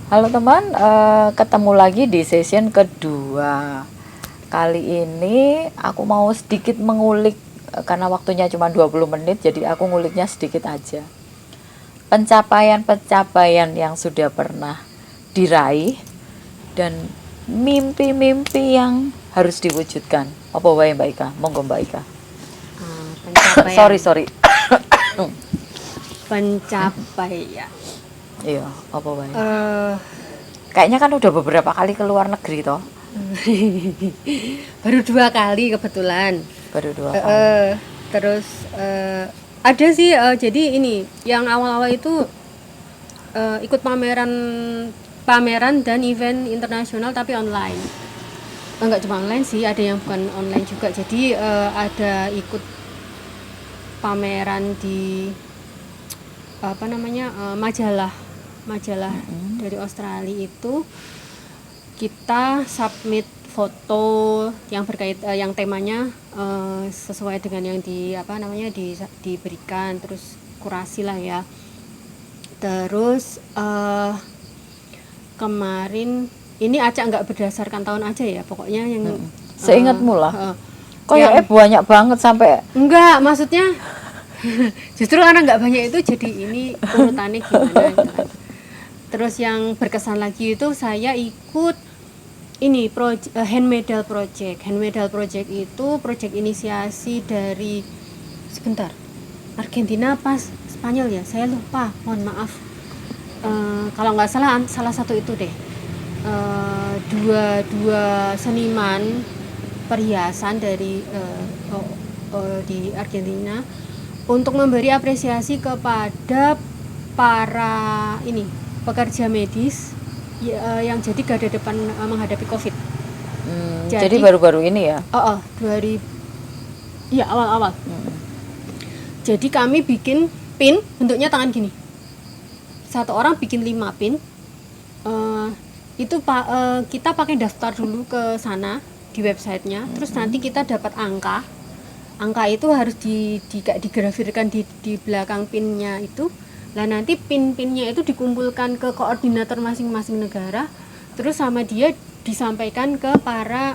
Halo teman, ketemu lagi di session kedua. Kali ini aku mau sedikit mengulik, karena waktunya cuma 20 menit, jadi aku nguliknya sedikit aja. Pencapaian-pencapaian yang sudah pernah diraih dan mimpi-mimpi yang harus diwujudkan. Apa wae Mbak Ika? Monggo Mbak Ika. Pencapaian Sorry. pencapaian Iya, apa wae. eh Kayaknya kan udah beberapa kali ke luar negeri toh. baru 2 kali kebetulan. Baru 2 kali. Terus ada sih, jadi ini yang awal-awal itu ikut pameran pameran dan event internasional tapi online. Enggak cuma online sih, ada yang bukan online juga. Jadi ada ikut pameran di majalah dari Australia. Itu kita submit foto yang yang temanya sesuai dengan yang diberikan, terus kurasi lah ya. Terus kemarin ini acak nggak berdasarkan tahun aja ya, pokoknya yang Seingatmu lah. Kok yang ya banyak banget sampai enggak, maksudnya justru karena nggak banyak itu jadi ini urutannya gimana gitu kan. Terus yang berkesan lagi itu saya ikut ini hand medal project. Hand medal project itu project inisiasi dari Argentina pas Spanyol ya, saya lupa, mohon maaf. Kalau nggak salah satu itu deh. Dua seniman perhiasan dari di Argentina untuk memberi apresiasi kepada para pekerja medis yang jadi garda depan menghadapi COVID. jadi baru-baru ini ya. 2000 ya, awal-awal. Jadi kami bikin pin bentuknya tangan gini. Satu orang bikin 5 pin. Kita pakai daftar dulu ke sana di websitenya. Terus nanti kita dapat angka. Angka itu harus digrafirkan di belakang pinnya itu. Nah nanti pin-pinnya itu dikumpulkan ke koordinator masing-masing negara, terus sama dia disampaikan ke para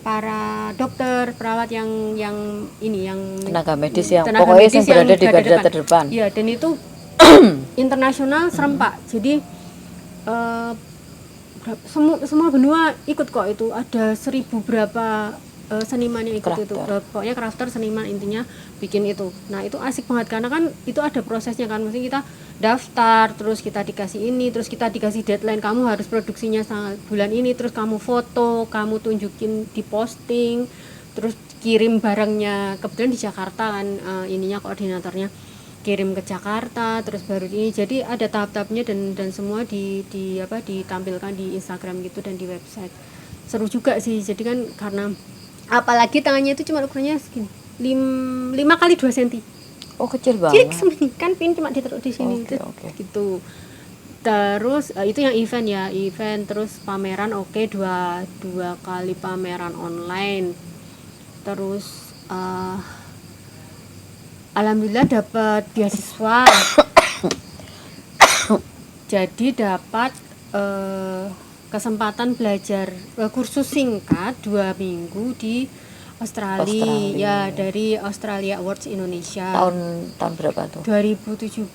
para dokter, perawat yang Tenaga medis yang pokoknya yang berada di garda terdepan. Iya, dan itu internasional serempak. Jadi semua benua ikut kok, itu ada 1000 berapa seniman yang ikut. Itu pokoknya crafter, seniman, intinya bikin itu. Nah itu asik banget karena kan itu ada prosesnya kan, mesti kita daftar, terus kita dikasih ini, terus kita dikasih deadline, kamu harus produksinya bulan ini, terus kamu foto, kamu tunjukin, diposting, terus kirim barangnya. Kebetulan di Jakarta kan, koordinatornya kirim ke Jakarta, terus baru ini. Jadi ada tahap-tahapnya dan semua ditampilkan di Instagram gitu dan di website. Seru juga sih, jadi kan karena apalagi tangannya itu cuma ukurannya segini, 5 kali 2 cm. Oh, kecil banget. Kan pin cuma ditaruh di sini. Okay. Gitu. Terus itu yang event, terus pameran dua kali pameran online. Terus alhamdulillah dapat beasiswa. Jadi dapat kesempatan belajar kursus singkat 2 minggu di Australia. Ya, dari Australia Awards Indonesia. Tahun berapa tuh? 2017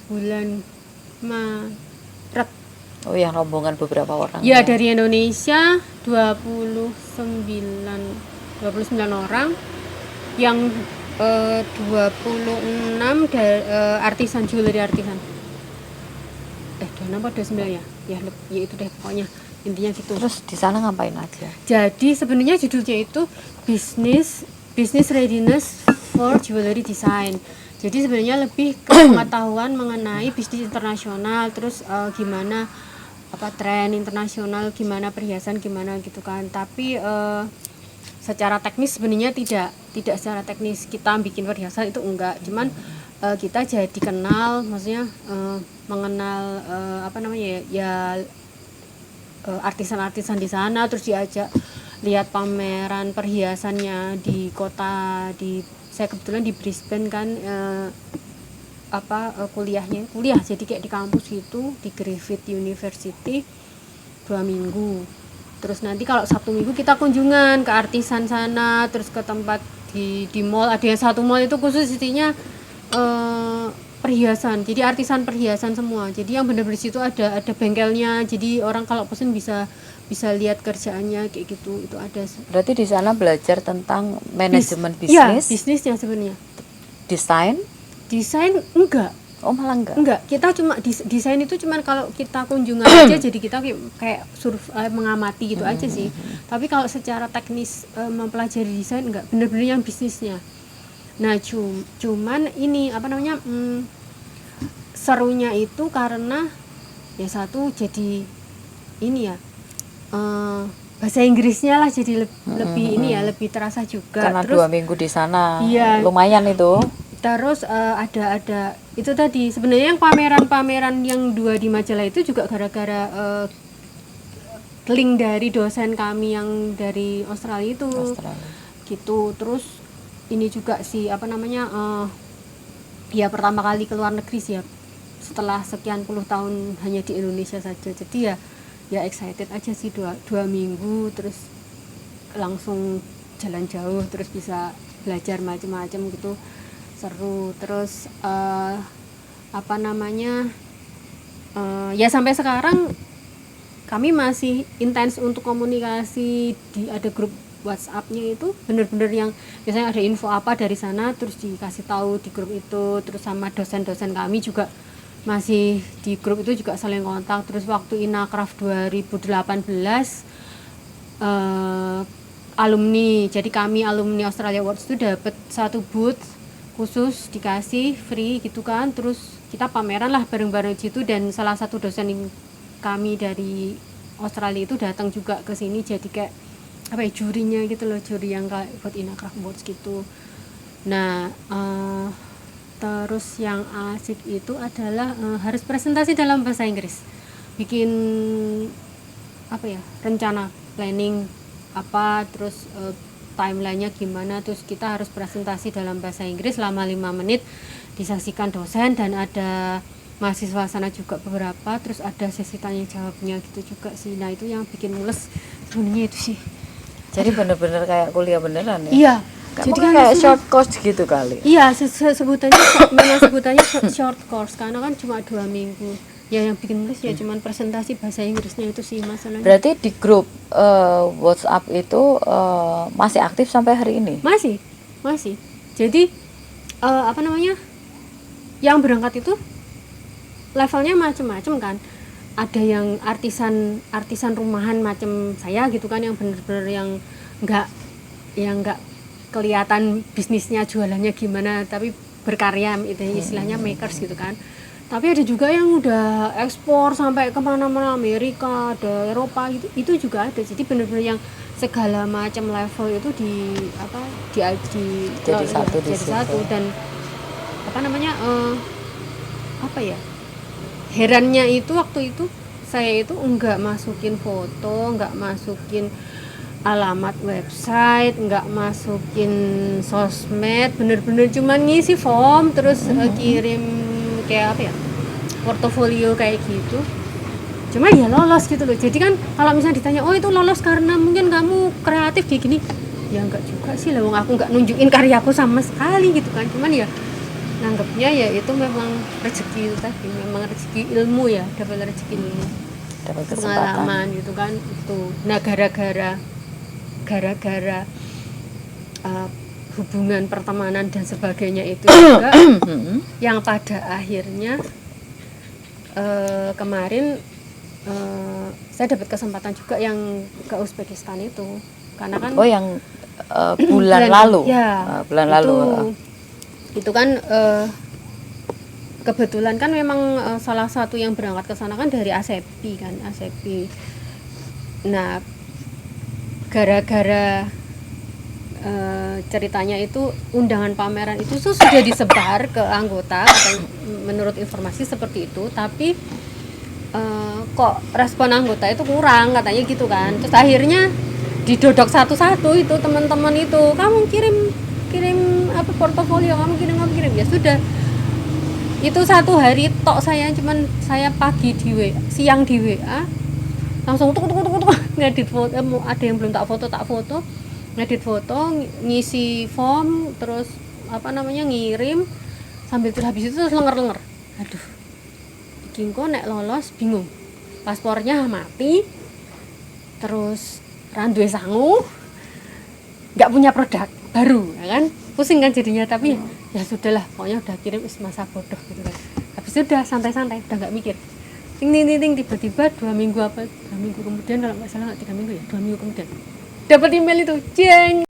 bulan Maret. Oh, yang rombongan beberapa orang. Ya, dari Indonesia 29 orang, yang 26 dari artisan, jewelry artisan. 26 atau 29 ya? Ya itu deh pokoknya, intinya gitu. Terus di sana ngapain aja? Jadi sebenarnya judulnya itu business readiness for jewelry design. Jadi sebenarnya lebih ke pengetahuan mengenai bisnis internasional, terus gimana tren internasional, gimana perhiasan, gimana gitu kan. Tapi secara teknis sebenarnya tidak secara teknis kita bikin perhiasan itu enggak, cuman kita jadi kenal, maksudnya mengenal artisan-artisan di sana, terus diajak lihat pameran perhiasannya di kota, saya kebetulan di Brisbane kan, kuliah jadi kayak di kampus gitu di Griffith University 2 minggu. Terus nanti kalau Sabtu Minggu kita kunjungan ke artisan sana, terus ke tempat di mall. Ada yang satu mall itu khusus isinya perhiasan, jadi artisan perhiasan semua. Jadi yang benar-benar situ ada bengkelnya, jadi orang kalau pesen bisa lihat kerjaannya kayak gitu. Itu ada. Berarti di sana belajar tentang manajemen Iya, bisnis, bisnisnya sebenarnya. desain. Desain enggak. Oh malah enggak. Enggak, kita cuma desain itu cuman kalau kita kunjungan aja, jadi kita kayak mengamati gitu aja sih. Tapi kalau secara teknis mempelajari desain enggak, bener-bener yang bisnisnya. Nah cuman ini serunya itu karena ya satu jadi ini ya bahasa Inggrisnya lah jadi lebih ini ya, lebih terasa juga. Karena Terus 2 minggu di sana, iya, lumayan itu. terus ada itu tadi sebenarnya yang pameran yang 2 di majalah itu juga gara-gara link dari dosen kami yang dari Australia itu. Gitu. Terus ini juga sih ya pertama kali ke luar negeri sih ya, setelah sekian puluh tahun hanya di Indonesia saja. Jadi ya excited aja sih 2 minggu, terus langsung jalan jauh, terus bisa belajar macam-macam gitu, seru. Terus ya sampai sekarang kami masih intens untuk komunikasi, ada grup WhatsApp-nya itu bener-bener yang biasanya ada info apa dari sana terus dikasih tahu di grup itu. Terus sama dosen-dosen kami juga masih di grup itu juga saling kontak. Terus waktu Inacraft 2018 alumni, jadi kami alumni Australia Awards itu dapat 1 booth khusus dikasih free gitu kan. Terus kita pameran lah bareng-bareng situ, dan salah satu dosen kami dari Australia itu datang juga ke sini jadi kayak jurinya gitu loh, juri yang kayak buat Inacraft Awards gitu. Nah terus yang asik itu adalah harus presentasi dalam bahasa Inggris, bikin rencana planning terus timelinenya gimana, terus kita harus presentasi dalam bahasa Inggris selama 5 menit, disaksikan dosen dan ada mahasiswa sana juga beberapa, terus ada sesi tanya jawabnya gitu juga sih. Nah itu yang bikin mules sebenarnya itu sih. Jadi bener-bener kayak kuliah beneran ya? Iya. Jadi kayak short course gitu kali? Iya, sebutannya memang sebutannya short course karena kan cuma 2 minggu. Ya yang bikin mules ya cuman presentasi bahasa Inggrisnya itu sih masalahnya. Berarti di grup WhatsApp itu masih aktif sampai hari ini? Masih. Jadi yang berangkat itu levelnya macam-macam kan. Ada yang artisan rumahan macam saya gitu kan, yang bener-bener yang nggak kelihatan bisnisnya jualannya gimana, tapi berkarya itu istilahnya makers gitu kan. Tapi ada juga yang udah ekspor sampai kemana-mana, Amerika, ada Eropa gitu, itu juga ada. Jadi bener-bener yang segala macam level itu jadi satu. Dan herannya itu waktu itu saya itu enggak masukin foto, enggak masukin alamat website, enggak masukin sosmed, bener-bener cuma ngisi form terus kirim kayak portofolio kayak gitu. Cuma ya lolos gitu loh. Jadi kan kalau misalnya ditanya, oh itu lolos karena mungkin kamu kreatif kayak gini, ya enggak juga sih lah, aku enggak nunjukin karyaku sama sekali gitu kan. Cuman ya nanggapnya ya itu memang rezeki itu tadi, memang rezeki ilmu ya, dapat rezeki ilmu, dapat pengalaman gitu kan itu. Nah gara-gara hubungan pertemanan dan sebagainya itu juga yang pada akhirnya kemarin saya dapat kesempatan juga yang ke Uzbekistan itu, karena kan yang bulan lalu ya, bulan lalu itu kan kebetulan kan memang salah satu yang berangkat ke sana kan dari ASEPI. Nah gara-gara ceritanya itu undangan pameran itu sudah disebar ke anggota, menurut informasi seperti itu, tapi kok respon anggota itu kurang katanya gitu kan. Terus akhirnya didodok satu-satu itu teman-teman itu, kamu kirim portofolio, kamu kirim, ya sudah itu satu hari tok saya, cuman saya pagi di WA, siang di WA langsung tuk ngedit foto, ada yang belum tak foto, ngedit foto, ngisi form, terus apa namanya ngirim, sambil terus habis itu terus lenger, aduh iki engko nek lolos bingung, paspornya mati, terus randuwe sangu, nggak punya produk baru, ya kan pusing kan jadinya. Tapi ya sudahlah, pokoknya udah kirim, masa bodoh gitu kan. Habis itu udah santai-santai, udah nggak mikir. Ting tiba-tiba 2 minggu kemudian, kalau nggak salah nggak 3 minggu ya, 2 minggu kemudian dapat email itu, jeng.